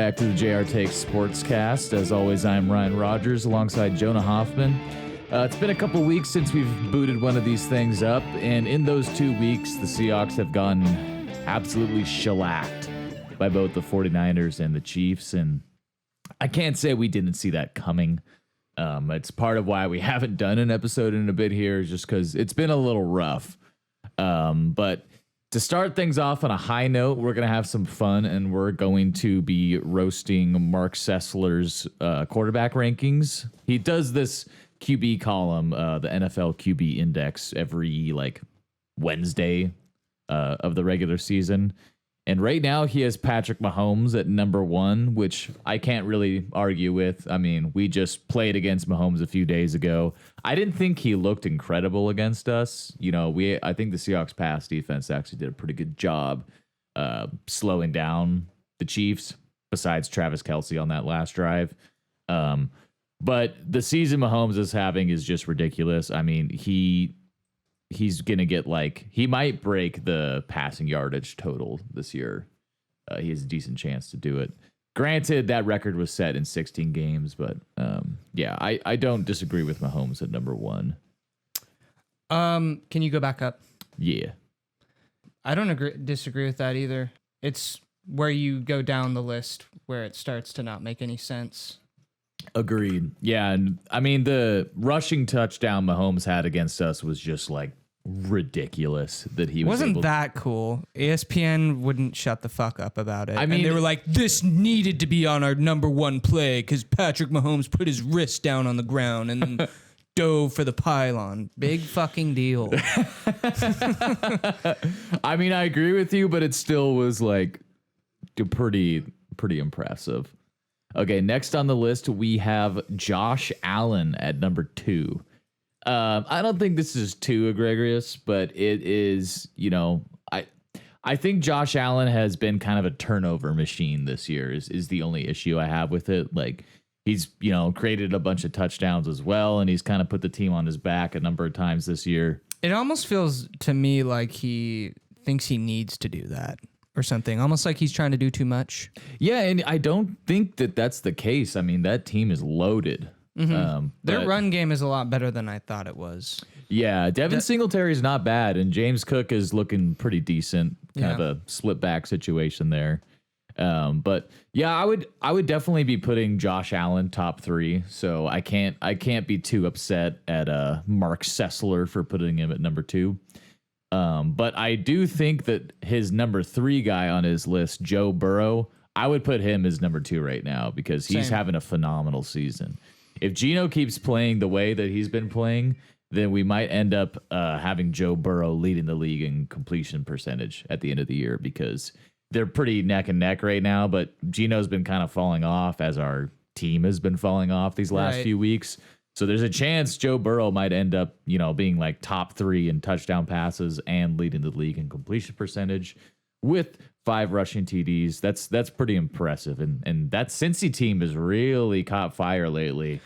back to the JR Takes Sportscast. As always, I'm Ryan Rogers alongside Jonah Hoffman. It's been a couple weeks since we've booted one of these things up, and in those 2 weeks, the Seahawks have gotten absolutely shellacked by both the 49ers and the Chiefs, and I can't say we didn't see that coming. It's part of why we haven't done an episode in a bit here, just because it's been a little rough. But to start things off on a high note, we're going to have some fun, and we're going to be roasting Marc Sessler's quarterback rankings. He does this QB column, the NFL QB Index, every Wednesday of the regular season. And right now he has Patrick Mahomes at number 1, which I can't really argue with. I mean, we just played against Mahomes a few days ago. I didn't think he looked incredible against us. I think the Seahawks pass defense actually did a pretty good job slowing down the Chiefs, besides Travis Kelce on that last drive. But the season Mahomes is having is just ridiculous. I mean, he's going to get he might break the passing yardage total this year. He has a decent chance to do it. Granted, that record was set in 16 games, but I don't disagree with Mahomes at number 1. Can you go back up? Yeah. I don't disagree with that either. It's where you go down the list where it starts to not make any sense. Agreed. Yeah, and I mean, the rushing touchdown Mahomes had against us was just ridiculous that he wasn't that cool. ESPN wouldn't shut the fuck up about it. I mean, and they were like, this needed to be on our number 1 play because Patrick Mahomes put his wrist down on the ground and then dove for the pylon. Big fucking deal. I mean, I agree with you, but it still was pretty impressive. Okay, next on the list, we have Josh Allen at number 2. I don't think this is too egregious, but it is, I think Josh Allen has been kind of a turnover machine this year is the only issue I have with it. He's, created a bunch of touchdowns as well, and he's kind of put the team on his back a number of times this year. It almost feels to me like he thinks he needs to do that or something, almost like he's trying to do too much. Yeah, and I don't think that that's the case. I mean, that team is loaded. Mm-hmm. Their run game is a lot better than I thought it was. Yeah, Devin Singletary is not bad, and James Cook is looking pretty decent. Kind of a slip back situation there. But yeah, I would definitely be putting Josh Allen top 3. So I can't be too upset at Marc Sessler for putting him at number 2. But I do think that his number 3 guy on his list, Joe Burrow, I would put him as number 2 right now because he's having a phenomenal season. If Geno keeps playing the way that he's been playing, then we might end up having Joe Burrow leading the league in completion percentage at the end of the year because they're pretty neck and neck right now. But Geno's been kind of falling off as our team has been falling off these last few weeks. So there's a chance Joe Burrow might end up, being top 3 in touchdown passes and leading the league in completion percentage with 5 rushing TDs. That's pretty impressive. And that Cincy team has really caught fire lately.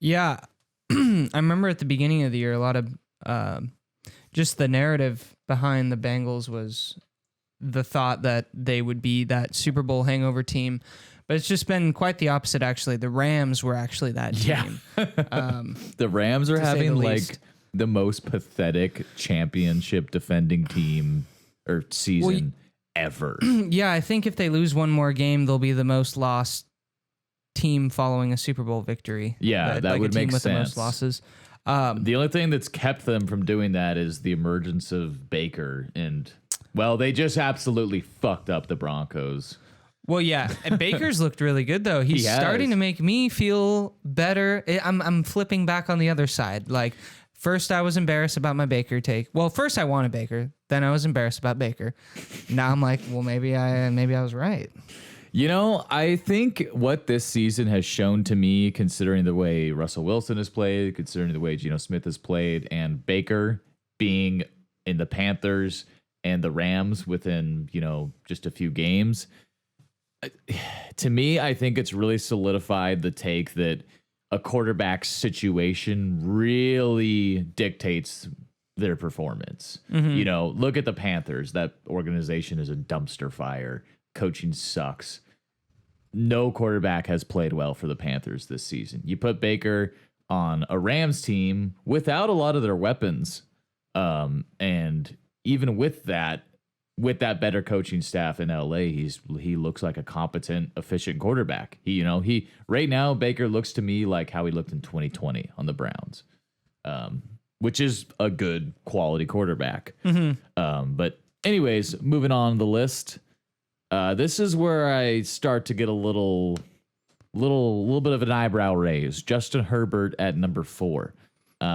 Yeah. I remember at the beginning of the year, a lot of just the narrative behind the Bengals was the thought that they would be that Super Bowl hangover team. But it's just been quite the opposite, actually. The Rams were actually that team. Yeah. The Rams are having the most pathetic championship defending team or season ever. Yeah, I think if they lose one more game, they'll be the most lost team following a Super Bowl victory. Yeah, that would make sense. The most losses. The only thing that's kept them from doing that is the emergence of Baker. And, well, they just absolutely fucked up the Broncos. Well, yeah, and Baker's looked really good though. He's starting to make me feel better. I'm flipping back on the other side. First I was embarrassed about my Baker take. Well, first I wanted Baker, then I was embarrassed about Baker. Now I'm like, well, maybe I was right. I think what this season has shown to me, considering the way Russell Wilson has played, considering the way Geno Smith has played, and Baker being in the Panthers and the Rams within, just a few games. To me, I think it's really solidified the take that a quarterback situation really dictates their performance. Mm-hmm. Look at the Panthers. That organization is a dumpster fire. Coaching sucks. no quarterback has played well for the Panthers this season. You put Baker on a Rams team without a lot of their weapons. And even with that better coaching staff in LA, he looks like a competent, efficient quarterback. He right now, Baker looks to me like how he looked in 2020 on the Browns, which is a good quality quarterback. But anyways, moving on the list. This is where I start to get a little bit of an eyebrow raise. Justin Herbert at number 4.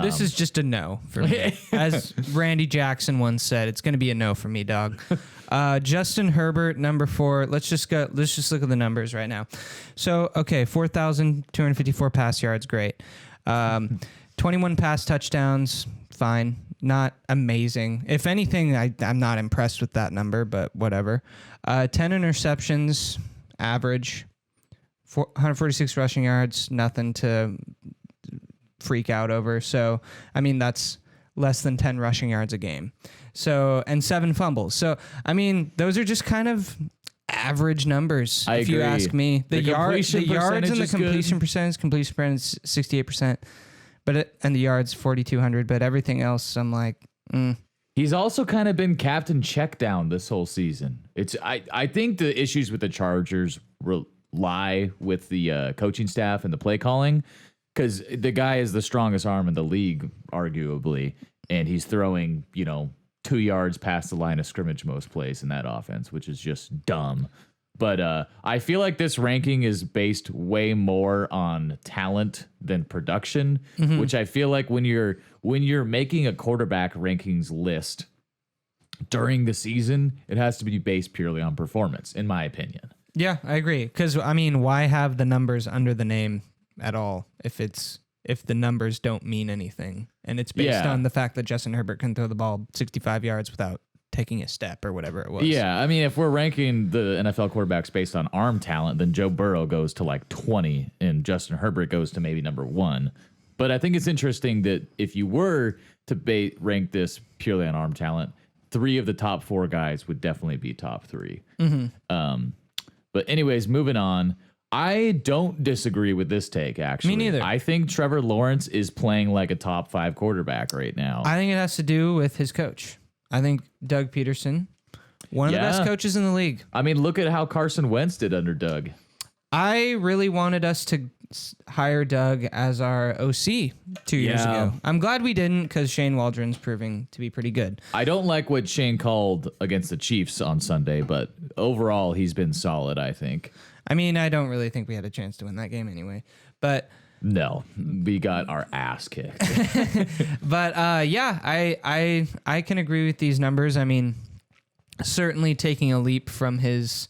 This is just a no for me. As Randy Jackson once said, it's going to be a no for me, dog. Justin Herbert, number 4. Let's just look at the numbers right now. So, okay, 4,254 pass yards, great. 21 pass touchdowns, fine. Not amazing. If anything, I'm not impressed with that number, but whatever. 10 interceptions, average. 146 rushing yards, nothing to freak out over. So, I mean, that's less than 10 rushing yards a game. So, and 7 fumbles. So, I mean, those are just kind of average numbers, if you ask me. The yards and the completion percentage 68%, and the yards 4,200. But everything else, I'm like, He's also kind of been captain check down this whole season. I think the issues with the Chargers lie with the coaching staff and the play calling, because the guy is the strongest arm in the league, arguably, and he's throwing 2 yards past the line of scrimmage most plays in that offense, which is just dumb. But I feel like this ranking is based way more on talent than production, which I feel like when you're making a quarterback rankings list during the season, it has to be based purely on performance, in my opinion. Yeah, I agree. Because, I mean, why have the numbers under the name at all if the numbers don't mean anything? And it's based on the fact that Justin Herbert can throw the ball 65 yards without taking a step or whatever it was. Yeah, I mean, if we're ranking the NFL quarterbacks based on arm talent, then Joe Burrow goes to like 20 and Justin Herbert goes to maybe number 1. But I think it's interesting that if you were to rank this purely on arm talent, 3 of the top 4 guys would definitely be top 3. But anyways, moving on. I don't disagree with this take, actually. Me neither. I think Trevor Lawrence is playing like a top 5 quarterback right now. I think it has to do with his coach. I think Doug Peterson, one of the best coaches in the league. I mean, look at how Carson Wentz did under Doug. I really wanted us to hire Doug as our OC 2 years ago. I'm glad we didn't, because Shane Waldron's proving to be pretty good. I don't like what Shane called against the Chiefs on Sunday, but overall, he's been solid, I think. I mean, I don't really think we had a chance to win that game anyway, but... No, we got our ass kicked. But I can agree with these numbers. I mean, certainly taking a leap from his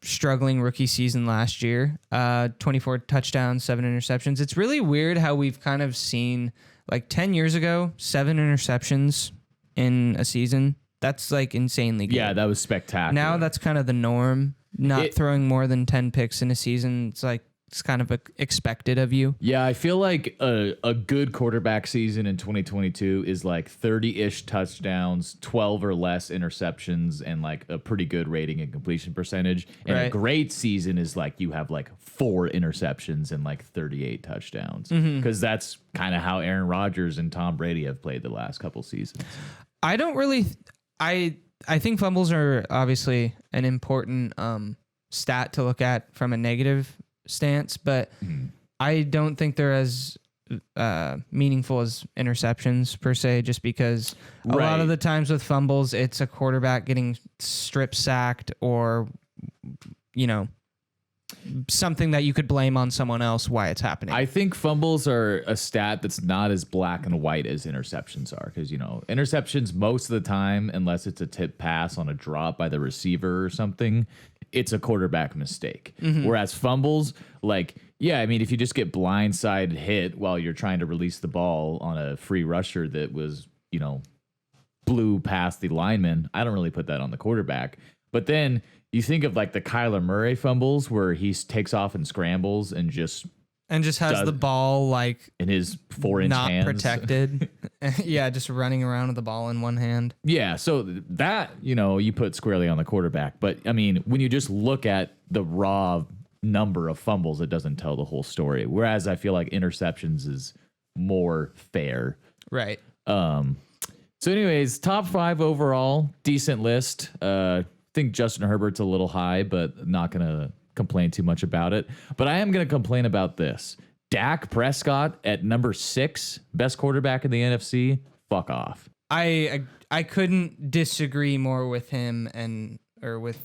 struggling rookie season last year. 24 touchdowns, 7 interceptions. It's really weird how we've kind of seen, like 10 years ago, 7 interceptions in a season. That's like insanely good. Yeah, that was spectacular. Now that's kind of the norm. Not throwing more than 10 picks in a season. It's kind of expected of you. Yeah, I feel like a good quarterback season in 2022 is like 30-ish touchdowns, 12 or less interceptions, and like a pretty good rating and completion percentage. And a great season is like you have like 4 interceptions and like 38 touchdowns. Because that's kind of how Aaron Rodgers and Tom Brady have played the last couple seasons. I don't really... I think fumbles are obviously an important stat to look at from a negative stance, but I don't think they're as meaningful as interceptions per se, just because a lot of the times with fumbles, it's a quarterback getting strip sacked or, something that you could blame on someone else why it's happening. I think fumbles are a stat that's not as black and white as interceptions are, because, interceptions most of the time, unless it's a tip pass on a drop by the receiver or something, it's a quarterback mistake. Whereas fumbles, if you just get blindside hit while you're trying to release the ball on a free rusher that was, blew past the lineman, I don't really put that on the quarterback. But then you think of like the Kyler Murray fumbles where he takes off and scrambles and just And just has the ball like in his 4-inch not hands. protected. Yeah, just running around with the ball in one hand. Yeah, so that, you put squarely on the quarterback. But, I mean, when you just look at the raw number of fumbles, it doesn't tell the whole story. Whereas I feel like interceptions is more fair. Right. So anyways, top 5 overall, decent list. I think Justin Herbert's a little high, but not going to complain too much about it. But I am going to complain about this. Dak Prescott at number 6, best quarterback in the NFC. Fuck off. I couldn't disagree more with him or with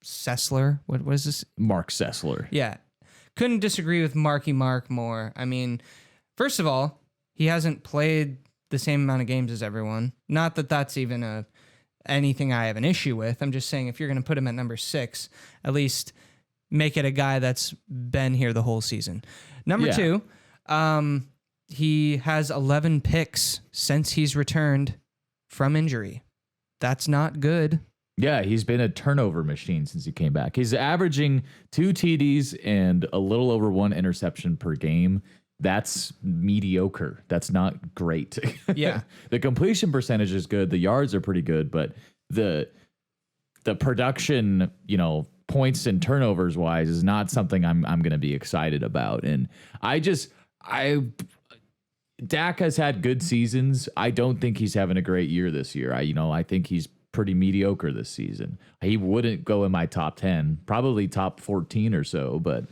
Sessler. What was this? Marc Sessler. Yeah. Couldn't disagree with Marky Mark more. I mean, first of all, he hasn't played the same amount of games as everyone. Not that that's even anything I have an issue with. I'm just saying if you're going to put him at number 6, at least make it a guy that's been here the whole season. Number 2, he has 11 picks since he's returned from injury. That's not good. Yeah, he's been a turnover machine since he came back. He's averaging 2 TDs and a little over 1 interception per game. That's mediocre. That's not great. Yeah. The completion percentage is good. The yards are pretty good, but the production, points and turnovers wise is not something I'm going to be excited about. And Dak has had good seasons. I don't think he's having a great year this year. I think he's pretty mediocre this season. He wouldn't go in my top 10, probably top 14 or so, but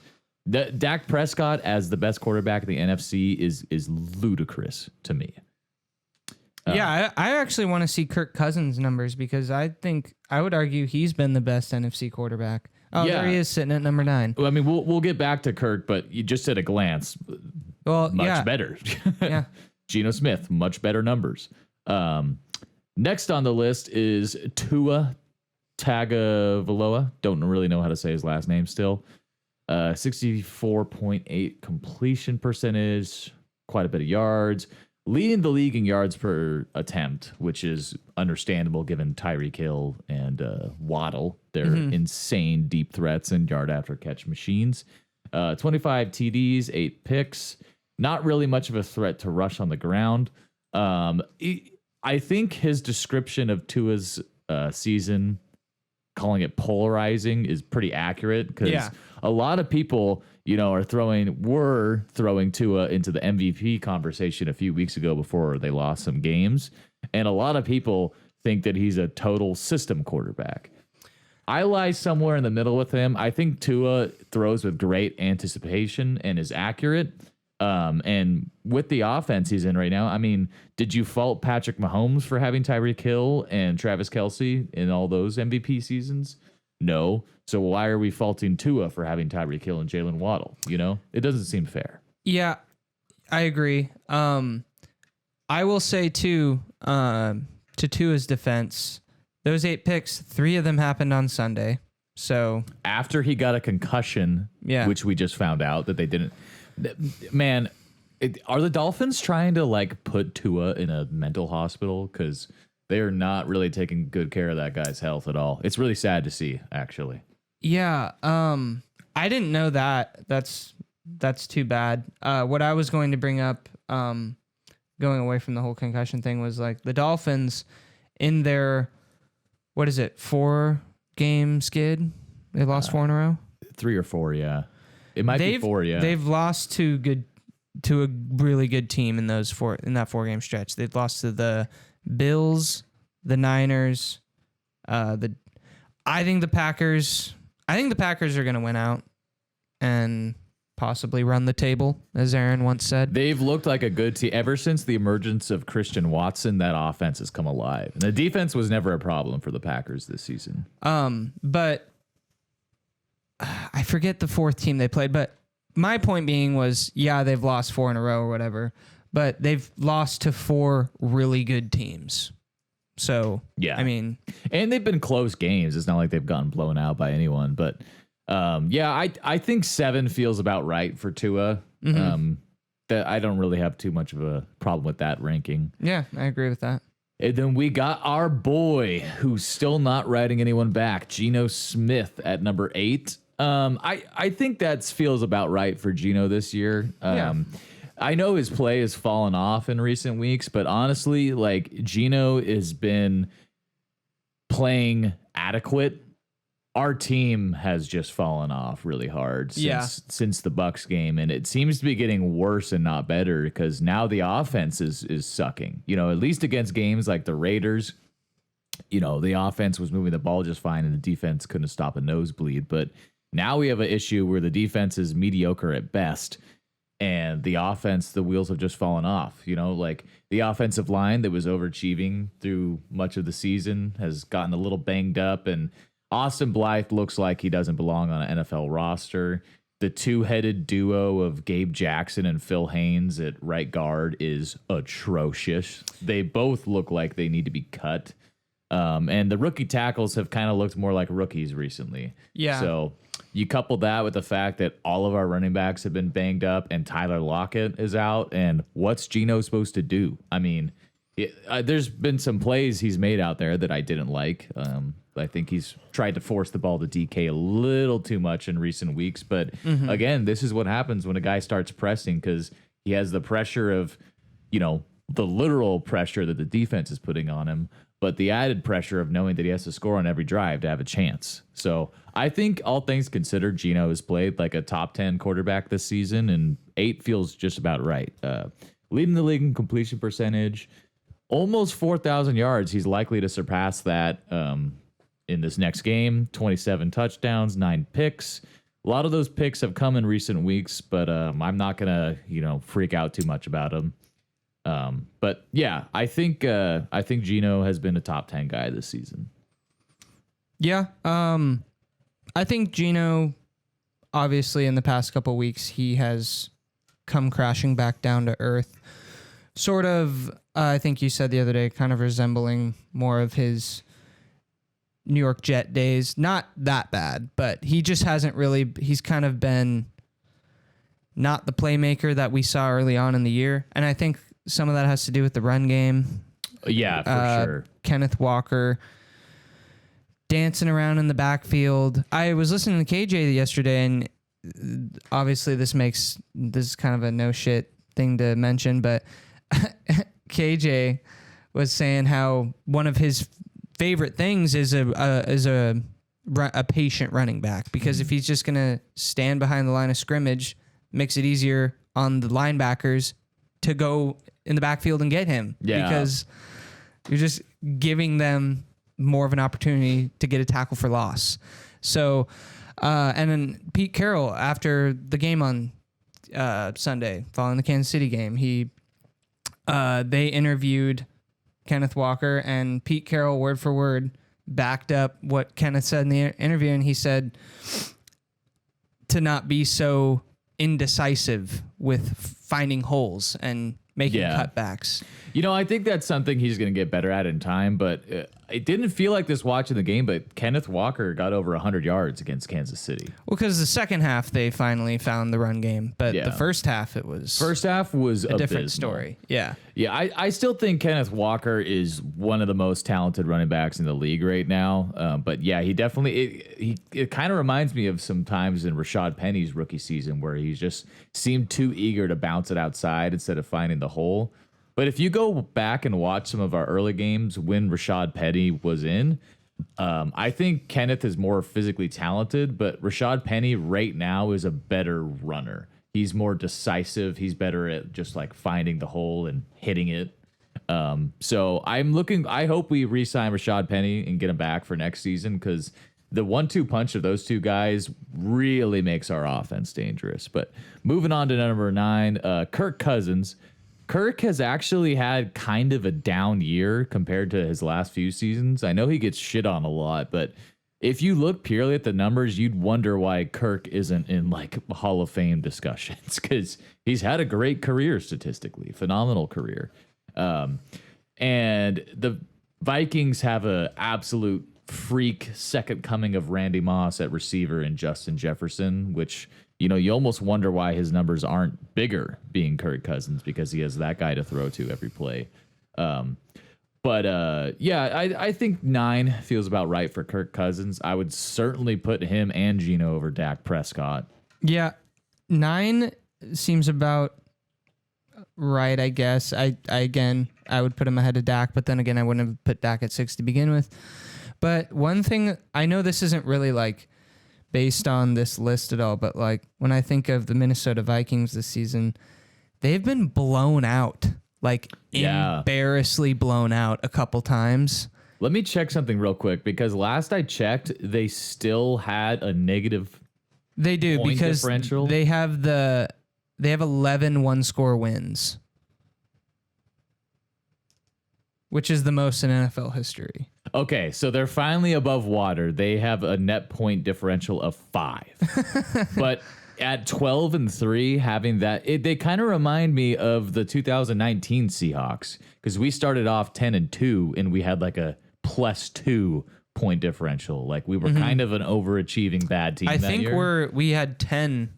Dak Prescott as the best quarterback in the NFC is ludicrous to me. Yeah, I actually want to see Kirk Cousins' numbers because I would argue he's been the best NFC quarterback. Oh, yeah. There he is sitting at number 9. Well, I mean, we'll get back to Kirk, but you just at a glance, much better. Yeah. Geno Smith, much better numbers. Next on the list is Tua Tagovailoa. Don't really know how to say his last name still. 64.8 completion percentage, quite a bit of yards. Leading the league in yards per attempt, which is understandable given Tyreek Hill and Waddle. They're insane deep threats and yard after catch machines. 25 TDs, 8 picks. Not really much of a threat to rush on the ground. I think his description of Tua's season, calling it polarizing, is pretty accurate because a lot of people, were throwing Tua into the MVP conversation a few weeks ago before they lost some games. And a lot of people think that he's a total system quarterback. I lie somewhere in the middle with him. I think Tua throws with great anticipation and is accurate. And with the offense he's in right now, I mean, did you fault Patrick Mahomes for having Tyreek Hill and Travis Kelce in all those MVP seasons? No. So why are we faulting Tua for having Tyreek Hill and Jalen Waddle? It doesn't seem fair. Yeah, I agree. I will say too, to Tua's defense, those 8 picks, 3 of them happened on Sunday. So after he got a concussion, which we just found out that they didn't. Man, are the Dolphins trying to put Tua in a mental hospital? Because they are not really taking good care of that guy's health at all. It's really sad to see, actually. Yeah, I didn't know that. That's too bad. What I was going to bring up, going away from the whole concussion thing, was the Dolphins in their 4-game skid. They lost 4 in a row. 3 or 4, yeah. It might be 4, yeah. They've lost to a really good team in that 4-game stretch. They've lost to the Bills, the Niners, I think the Packers. I think the Packers are going to win out and possibly run the table, as Aaron once said. They've looked like a good team ever since the emergence of Christian Watson. That offense has come alive, and the defense was never a problem for the Packers this season. But I forget the 4th team they played. But my point being was, they've lost 4 in a row or whatever, but they've lost to 4 really good teams. So, I mean, and they've been close games. It's not like they've gotten blown out by anyone, but I think 7 feels about right for Tua. That I don't really have too much of a problem with that ranking. Yeah, I agree with that. And then we got our boy who's still not writing anyone back, Geno Smith at number 8. I think that feels about right for Geno this year. I know his play has fallen off in recent weeks, but honestly, like Geno has been playing adequate. Our team has just fallen off really hard since the Bucks game, and it seems to be getting worse and not better because now the offense is sucking. You know, at least against games like the Raiders, you know, the offense was moving the ball just fine and the defense couldn't stop a nosebleed. But now we have an issue where the defense is mediocre at best and the offense, the wheels have just fallen off. You know, like the offensive line that was overachieving through much of the season has gotten a little banged up, and Austin Blythe looks like he doesn't belong on an NFL roster. The two-headed duo of Gabe Jackson and Phil Haynes at right guard is atrocious. They both look like they need to be cut. And the rookie tackles have kind of looked more like rookies recently. Yeah. So you couple that with the fact that all of our running backs have been banged up and Tyler Lockett is out. And what's Geno supposed to do? I mean, there's been some plays he's made out there that I didn't like. I think he's tried to force the ball to DK a little too much in recent weeks. But again, this is what happens when a guy starts pressing because he has the pressure of, you know, the literal pressure that the defense is putting on him, but the added pressure of knowing that he has to score on every drive to have a chance. So I think all things considered, Geno has played like a top 10 quarterback this season, and 8 feels just about right. Leading the league in completion percentage, almost 4,000 yards. He's likely to surpass that in this next game. 27 touchdowns, 9 picks. A lot of those picks have come in recent weeks, but I'm not gonna, freak out too much about him. But yeah, I think Geno has been a top 10 guy this season. Yeah. I think Geno, obviously in the past couple weeks, he has come crashing back down to earth. Sort of, I think you said the other day, kind of resembling more of his New York Jet days. Not that bad, but he just hasn't really, he's kind of been not the playmaker that we saw early on in the year. And I think some of that has to do with the run game. Yeah, for sure. Kenneth Walker dancing around in the backfield. I was listening to KJ yesterday, and obviously this is kind of a no shit thing to mention, but KJ was saying how one of his favorite things is a patient running back, because if he's just gonna stand behind the line of scrimmage, makes it easier on the linebackers to go in the backfield and get him. Yeah. Because you're just giving them more of an opportunity to get a tackle for loss. So, and then Pete Carroll, after the game on Sunday, following the Kansas City game, they interviewed Kenneth Walker, and Pete Carroll, word for word, backed up what Kenneth said in the interview, and he said to not be so indecisive with finding holes and making cutbacks. I think that's something he's going to get better at in time, but it didn't feel like this watching the game, but Kenneth Walker got over 100 yards against Kansas City. Well, because the second half, they finally found the run game, but the first half, it was... First half was a different story. Yeah. Yeah, I still think Kenneth Walker is one of the most talented running backs in the league right now, but yeah, he definitely... It kind of reminds me of some times in Rashad Penny's rookie season where he just seemed too eager to bounce it outside instead of finding the hole. But if you go back and watch some of our early games when Rashad Penny was in, I think Kenneth is more physically talented, but Rashad Penny right now is a better runner. He's more decisive. He's better at just like finding the hole and hitting it. So I hope we re-sign Rashad Penny and get him back for next season, because the 1-2 punch of those two guys really makes our offense dangerous. But moving on to number 9, Kirk Cousins. Kirk has actually had kind of a down year compared to his last few seasons. I know he gets shit on a lot, but if you look purely at the numbers, you'd wonder why Kirk isn't in like Hall of Fame discussions, because he's had a great career statistically, phenomenal career. And the Vikings have a absolute freak second coming of Randy Moss at receiver and Justin Jefferson, which... you almost wonder why his numbers aren't bigger being Kirk Cousins, because he has that guy to throw to every play. But yeah, I think 9 feels about right for Kirk Cousins. I would certainly put him and Geno over Dak Prescott. Yeah, 9 seems about right, I guess. I would put him ahead of Dak, but then again, I wouldn't have put Dak at 6 to begin with. But one thing, I know this isn't really like based on this list at all, but like when I think of the Minnesota Vikings this season, they've been blown out, like embarrassingly blown out a couple times. Let me check something real quick because last I checked, they still had a negative. They do point because differential. they have 11 one-score wins, which is the most in NFL history. Okay, so they're finally above water. They have a net point differential of 5. But at 12-3, having that, they kind of remind me of the 2019 Seahawks because we started off 10-2 and we had like a +2 point differential. Like we were kind of an overachieving bad team. I think year. we had 10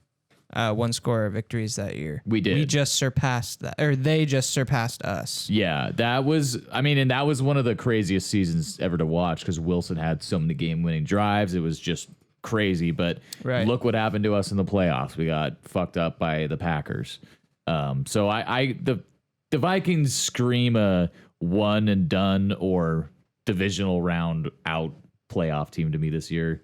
one-score victories that year. We did. We just surpassed that, or they just surpassed us. Yeah, that was, and that was one of the craziest seasons ever to watch because Wilson had so many game-winning drives. It was just crazy, but look what happened to us in the playoffs. We got fucked up by the Packers. So the Vikings scream a one and done or divisional round out playoff team to me this year.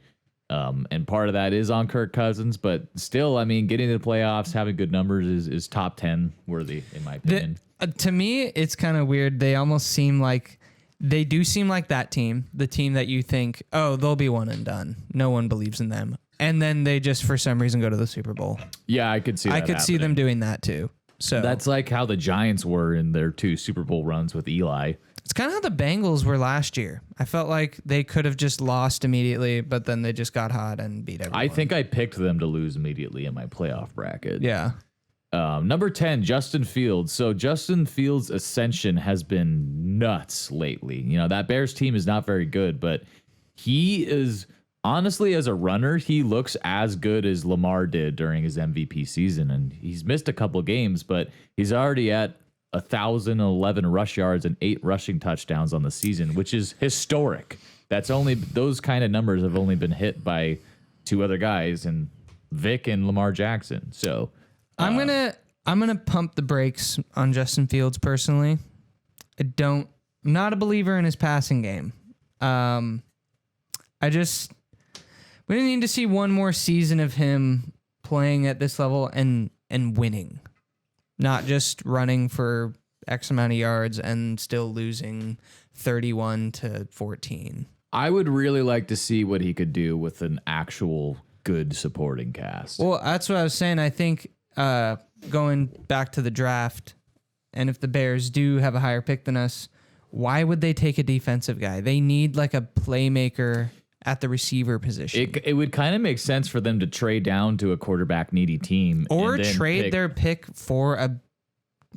And part of that is on Kirk Cousins, but still, getting to the playoffs, having good numbers is top 10 worthy, in my opinion. To me, it's kind of weird. They almost seem like that team, the team that you think, oh, they'll be one and done. No one believes in them. And then they just, for some reason, go to the Super Bowl. Yeah, I could see that happening. See them doing that too. So that's like how the Giants were in their 2 Super Bowl runs with Eli. It's kind of how the Bengals were last year. I felt like they could have just lost immediately, but then they just got hot and beat everyone. I think I picked them to lose immediately in my playoff bracket. Yeah. Number 10, Justin Fields. So Justin Fields' ascension has been nuts lately. That Bears team is not very good, but he is, honestly, as a runner, he looks as good as Lamar did during his MVP season. And he's missed a couple games, but he's already at 1,011 rush yards and 8 rushing touchdowns on the season, which is historic. Those kind of numbers have only been hit by 2 other guys, and Vic and Lamar Jackson. So I'm gonna pump the brakes on Justin Fields personally. I'm not a believer in his passing game. We need to see one more season of him playing at this level and winning. Not just running for X amount of yards and still losing 31-14. I would really like to see what he could do with an actual good supporting cast. Well, that's what I was saying. I think going back to the draft, and if the Bears do have a higher pick than us, why would they take a defensive guy? They need like a playmaker at the receiver position. It would kind of make sense for them to trade down to a quarterback needy team. Or trade their pick for a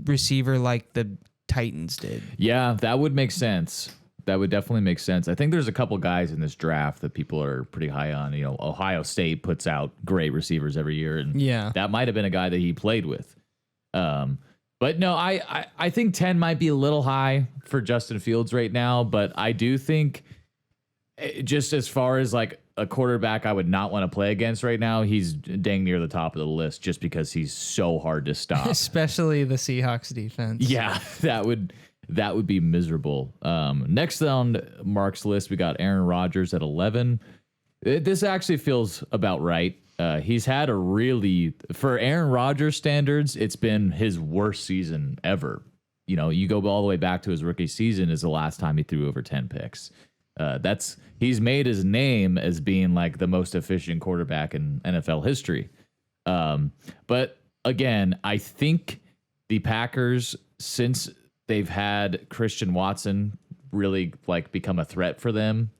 receiver like the Titans did. Yeah, that would make sense. That would definitely make sense. I think there's a couple guys in this draft that people are pretty high on. Ohio State puts out great receivers every year, and that might have been a guy that he played with. But no, I think 10 might be a little high for Justin Fields right now, but I do think just as far as like a quarterback I would not want to play against right now, he's dang near the top of the list just because he's so hard to stop. Especially the Seahawks defense. Yeah, that would be miserable. Next on Mark's list, we got Aaron Rodgers at 11. This actually feels about right. He's had for Aaron Rodgers standards, it's been his worst season ever. You go all the way back to his rookie season is the last time he threw over 10 picks. He's made his name as being like the most efficient quarterback in NFL history. But again, I think the Packers, since they've had Christian Watson really like become a threat for them,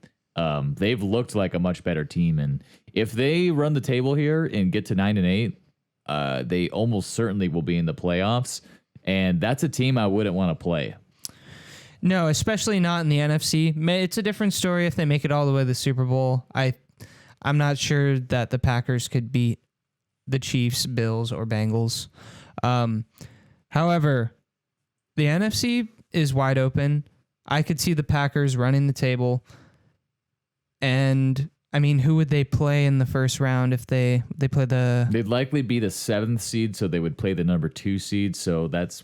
they've looked like a much better team. And if they run the table here and get to 9-8, they almost certainly will be in the playoffs. And that's a team I wouldn't want to play. No, especially not in the NFC. It's a different story if they make it all the way to the Super Bowl. I'm not sure that the Packers could beat the Chiefs, Bills, or Bengals. However, the NFC is wide open. I could see the Packers running the table. And I mean, who would they play in the first round if they play the? They'd likely be the 7th seed, so they would play the number 2 seed. So that's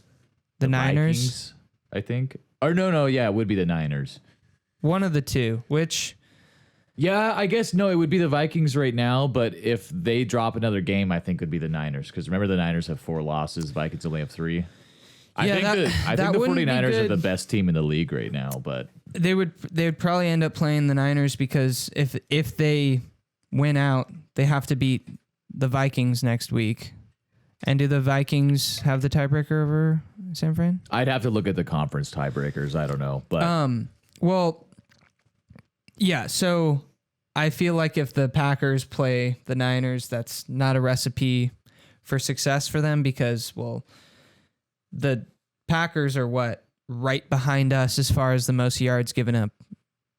the Niners, Vikings, I think. Or no, yeah, it would be the Niners. One of the two. Which? Yeah, I guess no, it would be the Vikings right now. But if they drop another game, I think it would be the Niners. Because remember, the Niners have 4 losses. Vikings only have 3. I think the 49ers are the best team in the league right now, but they would probably end up playing the Niners because if they win out, they have to beat the Vikings next week. And do the Vikings have the tiebreaker over San Fran? I'd have to look at the conference tiebreakers. I don't know, but well, yeah. So I feel like if the Packers play the Niners, that's not a recipe for success for them because, well, the Packers are right behind us as far as the most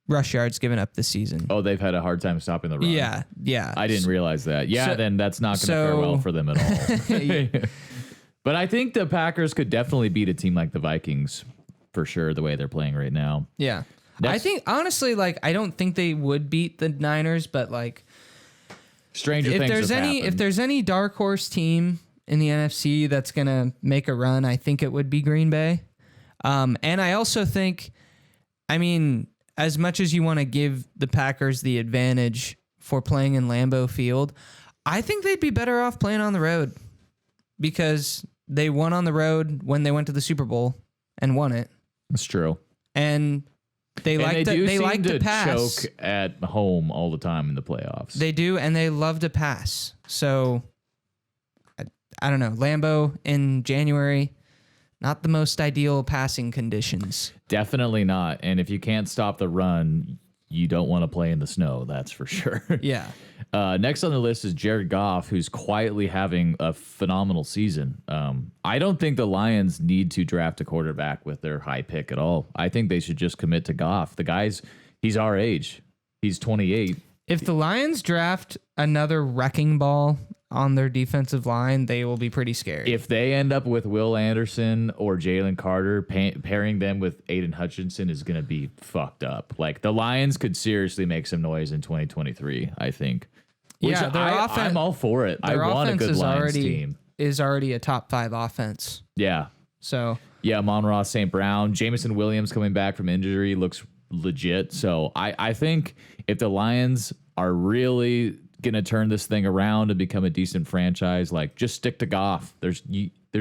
rush yards given up this season. Oh, they've had a hard time stopping the run. Yeah. I didn't realize that. Yeah, then that's not going to fare well for them at all. But I think the Packers could definitely beat a team like the Vikings for sure, the way they're playing right now. Yeah. I think, honestly, I don't think they would beat the Niners, but, stranger things have happened. If there's any dark horse team in the NFC that's going to make a run, I think it would be Green Bay. And I also think, as much as you want to give the Packers the advantage for playing in Lambeau Field, I think they'd be better off playing on the road because they won on the road when they went to the Super Bowl and won it. That's true. And they like to pass. Choke at home all the time in the playoffs. They do, and they love to pass. So I don't know. Lambeau in January, not the most ideal passing conditions. Definitely not. And if you can't stop the run, you don't want to play in the snow. That's for sure. Yeah. Next on the list is Jared Goff, who's quietly having a phenomenal season. I don't think the Lions need to draft a quarterback with their high pick at all. I think they should just commit to Goff. He's our age. He's 28. If the Lions draft another wrecking ball on their defensive line, they will be pretty scary. If they end up with Will Anderson or Jalen Carter, pairing them with Aiden Hutchinson is going to be fucked up. The Lions could seriously make some noise in 2023, I think. Yeah, I'm all for it. I want a good Lions team. Is already a top 5 offense. Yeah. So. Yeah, Amon-Ra St. Brown. Jameson Williams coming back from injury looks legit. So I think if the Lions are really going to turn this thing around and become a decent franchise, just stick to Goff. There's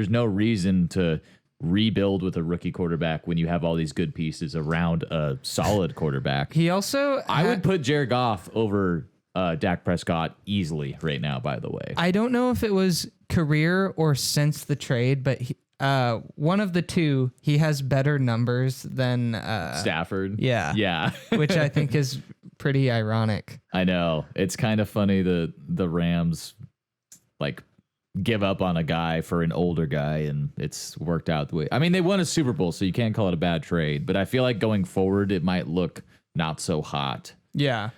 no reason to rebuild with a rookie quarterback when you have all these good pieces around a solid quarterback. He also... I would put Jared Goff over Dak Prescott easily right now, by the way. I don't know if it was career or since the trade, but one of the two, he has better numbers than... Stafford? Yeah. Yeah. Which I think is pretty ironic. I know. It's kind of funny the Rams give up on a guy for an older guy, and it's worked out the way. They won a Super Bowl, so you can't call it a bad trade, but I feel like going forward it might look not so hot. Yeah.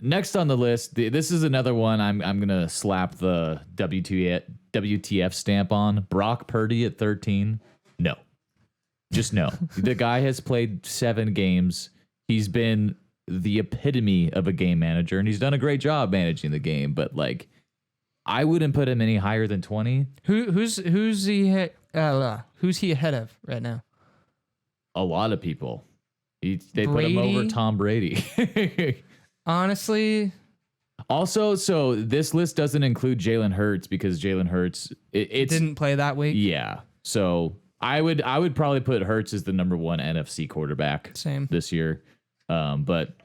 Next on the list, this is another one I'm gonna slap the WTF stamp on. Brock Purdy at 13. No. Just no. The guy has played 7 games. He's been the epitome of a game manager, and he's done a great job managing the game, but I wouldn't put him any higher than 20. Who's he ahead of right now? A lot of people. They Brady? put him over Tom Brady. Honestly. Also, so this list doesn't include Jalen Hurts because Jalen Hurts it didn't play that week. Yeah. So I would probably put Hurts as the number 1 NFC quarterback this year. But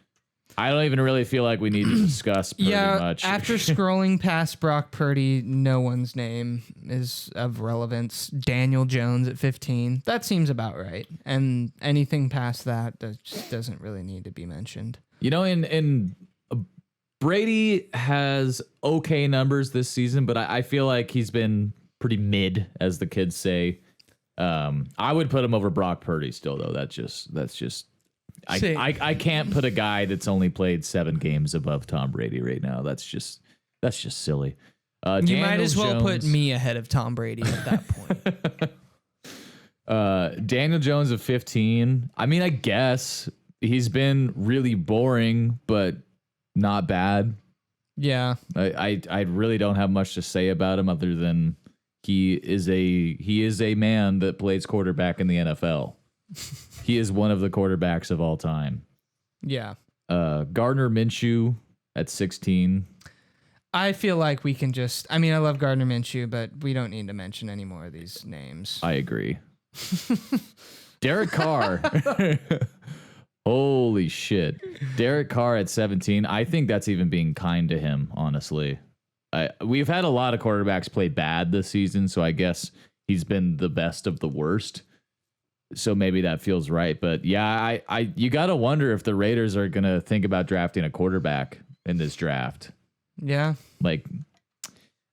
I don't even really feel like we need to discuss Purdy much. After scrolling past Brock Purdy, no one's name is of relevance. Daniel Jones at 15. That seems about right. And anything past that just doesn't really need to be mentioned. And Brady has okay numbers this season, but I feel like he's been pretty mid, as the kids say. I would put him over Brock Purdy still, though. That's just I can't put a guy that's only played 7 games above Tom Brady right now. That's just silly. You might as well put me ahead of Tom Brady at that point. Daniel Jones of 15. I mean, I guess he's been really boring, but not bad. Yeah. I really don't have much to say about him other than he is a man that plays quarterback in the NFL. He is one of the quarterbacks of all time. Yeah. Gardner Minshew at 16. I feel like we can I love Gardner Minshew, but we don't need to mention any more of these names. I agree. Derek Carr. Holy shit. Derek Carr at 17. I think that's even being kind to him, honestly. We've had a lot of quarterbacks play bad this season, so I guess he's been the best of the worst. So maybe that feels right. But yeah, you got to wonder if the Raiders are going to think about drafting a quarterback in this draft. Yeah. Like,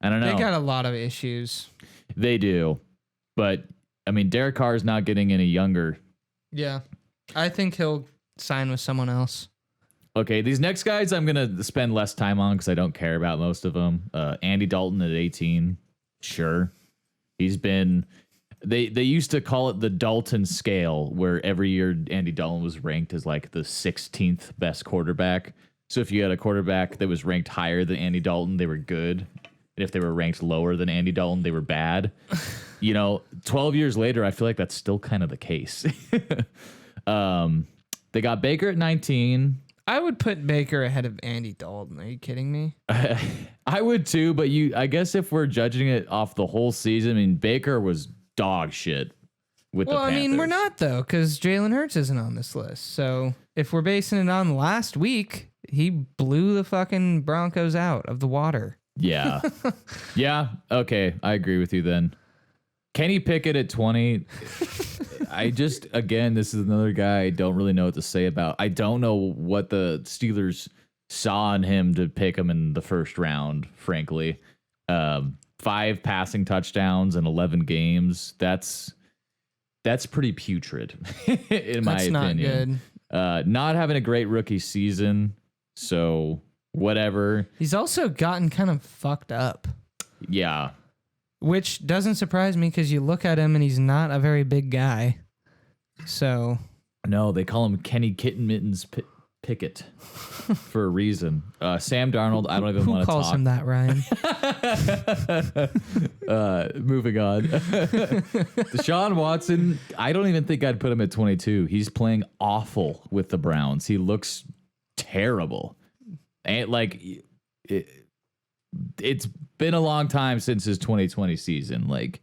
I don't know. They got a lot of issues. They do. But, I mean, Derek Carr is not getting any younger. Yeah. I think he'll sign with someone else. Okay, these next guys I'm going to spend less time on because I don't care about most of them. Andy Dalton at 18. Sure. He's been... They used to call it the Dalton scale, where every year Andy Dalton was ranked as like the 16th best quarterback. So if you had a quarterback that was ranked higher than Andy Dalton, they were good. And if they were ranked lower than Andy Dalton, they were bad. 12 years later, I feel like that's still kind of the case. They got Baker at 19. I would put Baker ahead of Andy Dalton. Are you kidding me? I would too, but I guess if we're judging it off the whole season, I mean, Baker was dog shit with the Panthers. Well, I mean, we're not, though, because Jalen Hurts isn't on this list. So if we're basing it on last week, he blew the fucking Broncos out of the water. Yeah. Yeah. Okay. I agree with you then. Kenny Pickett at 20. Again, this is another guy I don't really know what to say about. I don't know what the Steelers saw in him to pick him in the first round, frankly. 5 passing touchdowns in 11 games. That's pretty putrid, in my opinion. Not good. Not having a great rookie season, so whatever. He's also gotten kind of fucked up. Yeah. Which doesn't surprise me because you look at him and he's not a very big guy. So. No, they call him Kenny Kitten Mittens Pickett for a reason. Sam Darnold, I don't even want to talk. Who calls him that, Ryan? Moving on. Deshaun Watson, I don't even think I'd put him at 22. He's playing awful with the Browns. He looks terrible. And it's been a long time since his 2020 season. Like,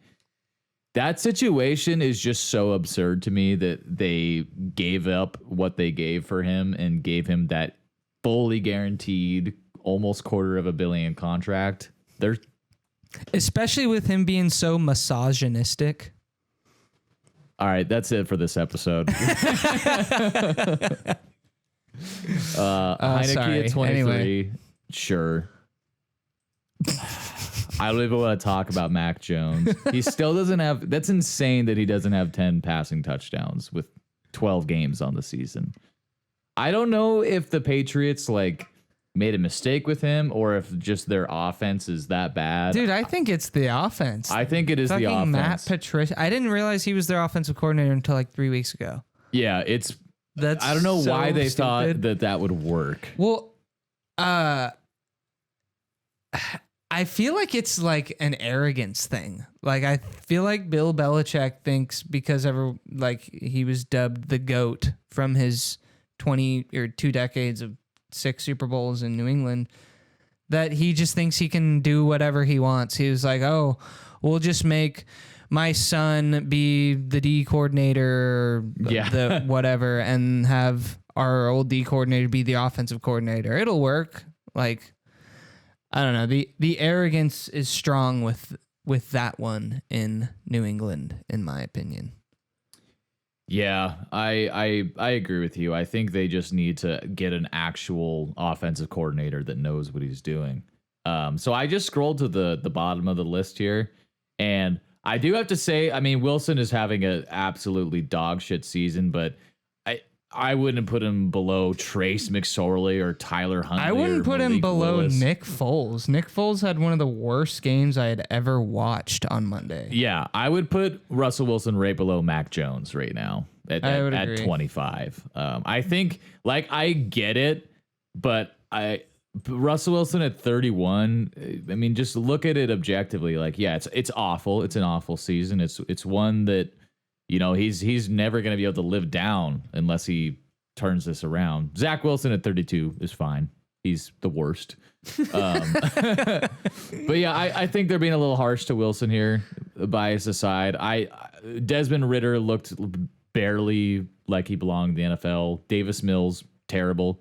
that situation is just so absurd to me that they gave up what they gave for him and gave him that fully guaranteed almost $250 million contract. Especially with him being so misogynistic. All right, that's it for this episode. Heineke at 23. Anyway. Sure. I don't even want to talk about Mac Jones. He still doesn't have... That's insane that he doesn't have 10 passing touchdowns with 12 games on the season. I don't know if the Patriots made a mistake with him or if just their offense is that bad. Dude, I think it's the offense. I think it is the offense. Matt Patricia. I didn't realize he was their offensive coordinator until 3 weeks ago. Yeah, I don't know why they thought that would work. Well, I feel like it's an arrogance thing. I feel like Bill Belichick thinks because he was dubbed the GOAT from his 20 or 2 decades of 6 Super Bowls in New England, that he just thinks he can do whatever he wants. He was like, oh, we'll just make my son be the D coordinator, the whatever, and have our old D coordinator be the offensive coordinator. It'll work. I don't know. The arrogance is strong with that one in New England, in my opinion. Yeah, I agree with you. I think they just need to get an actual offensive coordinator that knows what he's doing. So I just scrolled to the bottom of the list here, and I do have to say, I mean, Wilson is having an absolutely dog shit season, but I wouldn't put him below Trace McSorley or Tyler Huntley. I wouldn't put him Malik below Willis. Nick Foles. Nick Foles had one of the worst games I had ever watched on Monday. Yeah, I would put Russell Wilson right below Mac Jones right now at agree. 25. I think, like, I get it, but Russell Wilson at 31. I mean, just look at it objectively. Like, yeah, it's awful. It's an awful season. It's one that, you know, he's never going to be able to live down unless he turns this around. Zach Wilson at 32 is fine. He's the worst. But yeah, I think they're being a little harsh to Wilson here. Bias aside, Desmond Ridder looked barely like he belonged in the NFL. Davis Mills, terrible.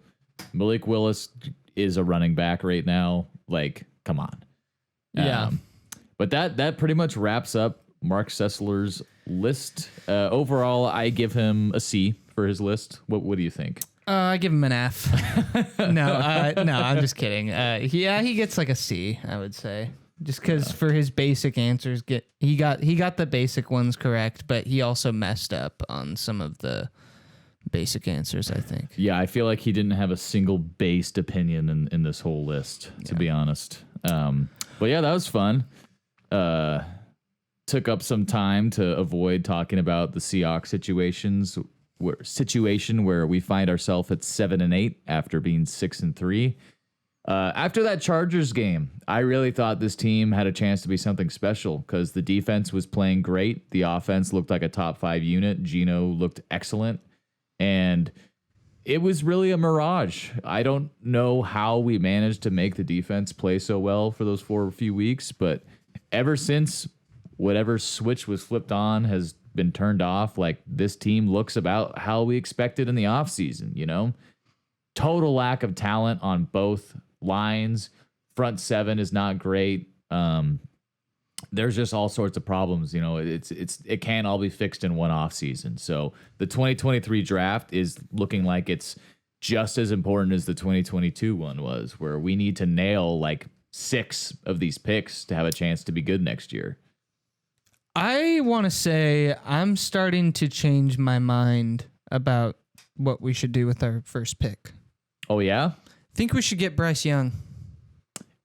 Malik Willis is a running back right now. Like, come on. Yeah. But that pretty much wraps up Marc Sessler's list. Overall, I give him a C for his list. What do you think? I give him an F. No, I'm just kidding. He gets like a C, I would say, just because for his basic answers, he got the basic ones correct, but he also messed up on some of the basic answers, I think. Yeah, I feel like he didn't have a single based opinion in this whole list, to be honest. But yeah, that was fun. Took up some time to avoid talking about the Seahawks situation where we find ourselves at 7-8 after being 6-3. After that Chargers game, I really thought this team had a chance to be something special because the defense was playing great. The offense looked like a top 5 unit. Geno looked excellent. And it was really a mirage. I don't know how we managed to make the defense play so well for those few weeks, but ever since whatever switch was flipped on has been turned off, like this team looks about how we expected in the offseason, you know? Total lack of talent on both lines. Front seven is not great. There's just all sorts of problems, you know. It can't all be fixed in one offseason. So the 2023 draft is looking like it's just as important as the 2022 one was, where we need to nail like 6 of these picks to have a chance to be good next year. I want to say I'm starting to change my mind about what we should do with our first pick. Oh, yeah? I think we should get Bryce Young.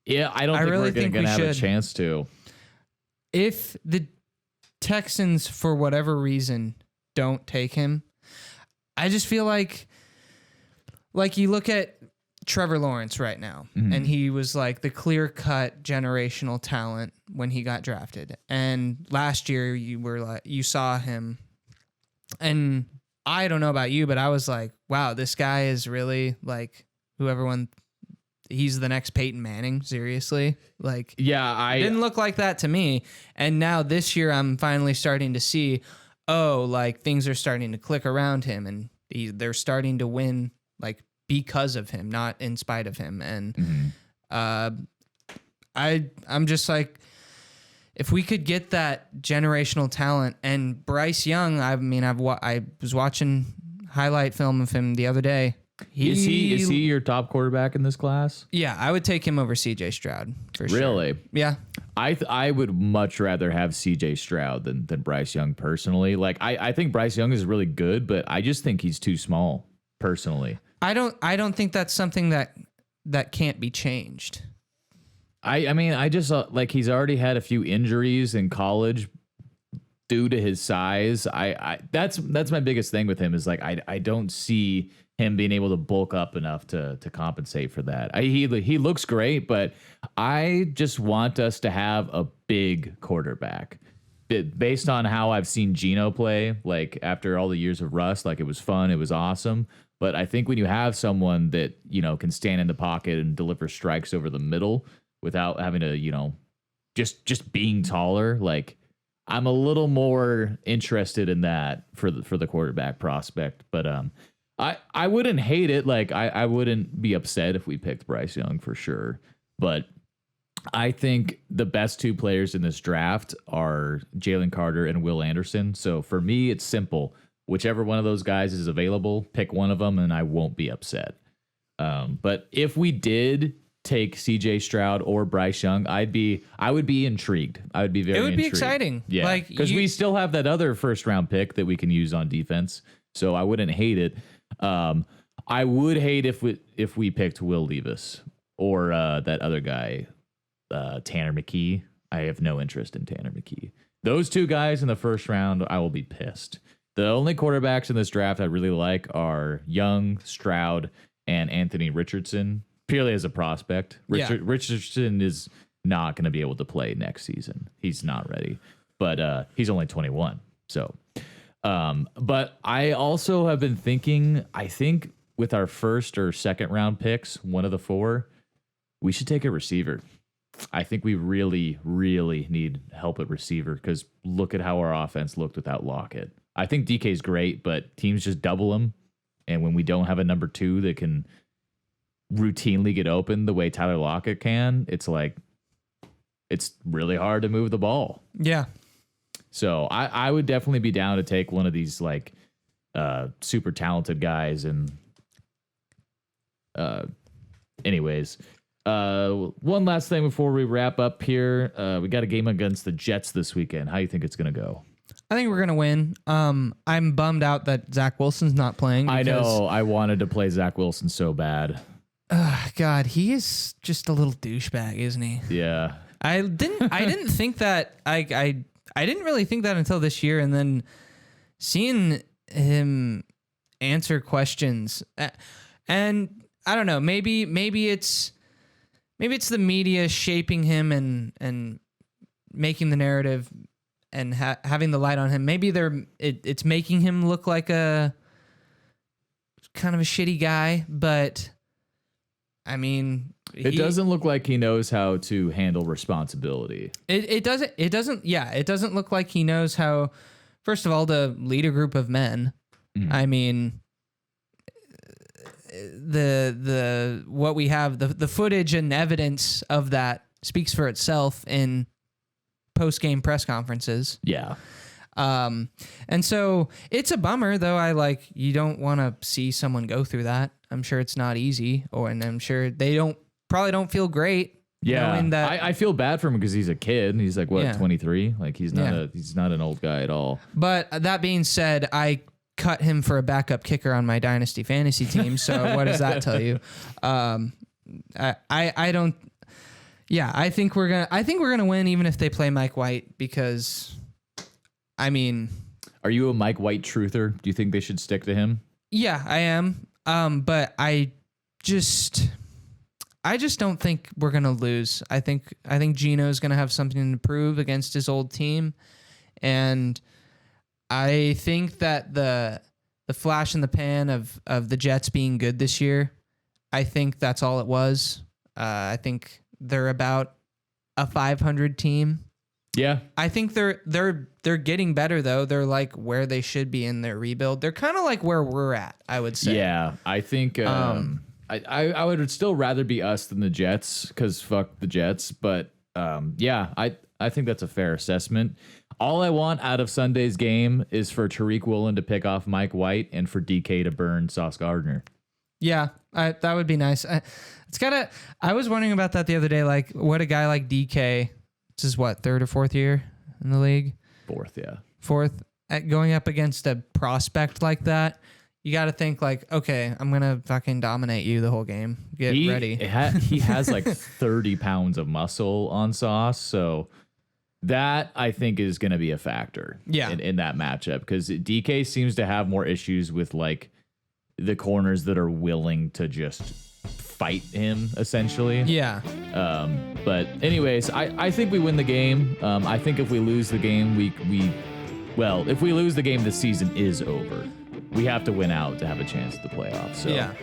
Yeah, I don't think really we're going to have a chance to. If the Texans, for whatever reason, don't take him, I just feel like you look at Trevor Lawrence right now, and he was like the clear-cut generational talent when he got drafted. And last year you saw him, and I don't know about you, but I was like, wow, this guy is really like he's the next Peyton Manning, seriously. Like, yeah, I didn't look like that to me. And now this year I'm finally starting to see, like things are starting to click around him, and they're starting to win like because of him, not in spite of him. And I'm just like, if we could get that generational talent, and Bryce Young, I mean, I was watching highlight film of him the other day. Is he your top quarterback in this class? Yeah, I would take him over CJ Stroud for sure. Really? Yeah. I would much rather have CJ Stroud than Bryce Young personally. Like I think Bryce Young is really good, but I just think he's too small personally. I don't think that's something that can't be changed. I mean, I just like he's already had a few injuries in college due to his size. That's my biggest thing with him is like I don't see him being able to bulk up enough to compensate for that. He looks great, but I just want us to have a big quarterback. Based on how I've seen Geno play, like after all the years of rust, like it was fun, it was awesome. But I think when you have someone that, you know, can stand in the pocket and deliver strikes over the middle without having to, you know, just being taller, like I'm a little more interested in that for the quarterback prospect. But I wouldn't hate it. Like I wouldn't be upset if we picked Bryce Young for sure. But I think the best 2 players in this draft are Jalen Carter and Will Anderson. So for me, it's simple. Whichever one of those guys is available, pick one of them and I won't be upset. But if we did take CJ Stroud or Bryce Young, I would be intrigued. I would be very intrigued. It would be exciting. Yeah. Like, because we still have that other first round pick that we can use on defense. So I wouldn't hate it. I would hate if we picked Will Levis or that other guy, Tanner McKee. I have no interest in Tanner McKee. Those two guys in the first round, I will be pissed. The only quarterbacks in this draft I really like are Young, Stroud, and Anthony Richardson, purely as a prospect. Richardson is not going to be able to play next season. He's not ready, but he's only 21. So, but I also have been thinking, I think with our first or second round picks, one of the four, we should take a receiver. I think we really, really need help at receiver because look at how our offense looked without Lockett. I think DK is great, but teams just double him. And when we don't have a number two that can routinely get open the way Tyler Lockett can, it's like, it's really hard to move the ball. Yeah. So I would definitely be down to take one of these like super talented guys. And anyways, one last thing before we wrap up here. We got a game against the Jets this weekend. How do you think it's going to go? I think we're going to win. I'm bummed out that Zach Wilson's not playing. I know. I wanted to play Zach Wilson so bad. God, he is just a little douchebag, isn't he? Yeah. I didn't think that. I didn't really think that until this year, and then seeing him answer questions, and I don't know. Maybe it's the media shaping him and making the narrative and having the light on him. Maybe it's making him look like a kind of a shitty guy, but I mean, it doesn't look like he knows how to handle responsibility. It doesn't look like he knows how, first of all, to lead a group of men. Mm-hmm. I mean, what we have, the footage and evidence of that speaks for itself in post-game press conferences. Yeah. And so it's a bummer, though. You don't want to see someone go through that. I'm sure it's not easy, and I'm sure they probably don't feel great. Yeah, knowing that. I feel bad for him because he's a kid and he's like 23. Like he's not an old guy at all. But that being said, I cut him for a backup kicker on my dynasty fantasy team. So what does that tell you? I don't. Yeah, I think we're gonna win even if they play Mike White because, I mean, are you a Mike White truther? Do you think they should stick to him? Yeah, I am. But I just don't think we're gonna lose. I think Gino's gonna have something to prove against his old team, and I think that the flash in the pan of the Jets being good this year, I think that's all it was. I think they're about a 500 team. Yeah. I think they're getting better though. They're like where they should be in their rebuild. They're kind of like where we're at, I would say. Yeah. I think I would still rather be us than the Jets because fuck the Jets. But yeah, I think that's a fair assessment. All I want out of Sunday's game is for Tariq Woolen to pick off Mike White and for DK to burn Sauce Gardner. Yeah, that would be nice. I was wondering about that the other day. Like, what a guy like DK, this is what, third or fourth year in the league? Fourth, yeah. Fourth, going up against a prospect like that, you got to think like, okay, I'm going to fucking dominate you the whole game. Get ready. He has like 30 pounds of muscle on Sauce, so that I think is going to be a factor in that matchup because DK seems to have more issues with like the corners that are willing to just fight him essentially. Yeah. But anyways, I think we win the game. I think if we lose the game, if we lose the game, the season is over. We have to win out to have a chance at the playoffs. So, yeah.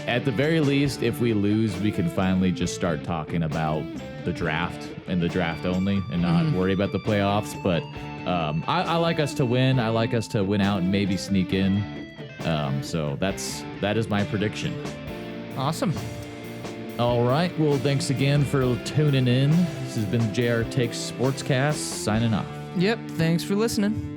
At the very least, if we lose, we can finally just start talking about the draft and the draft only and not worry about the playoffs. But I like us to win. I like us to win out and maybe sneak in. So that is my prediction. Awesome. All right. Well, thanks again for tuning in. This has been JR Takes Sportscast signing off. Yep. Thanks for listening.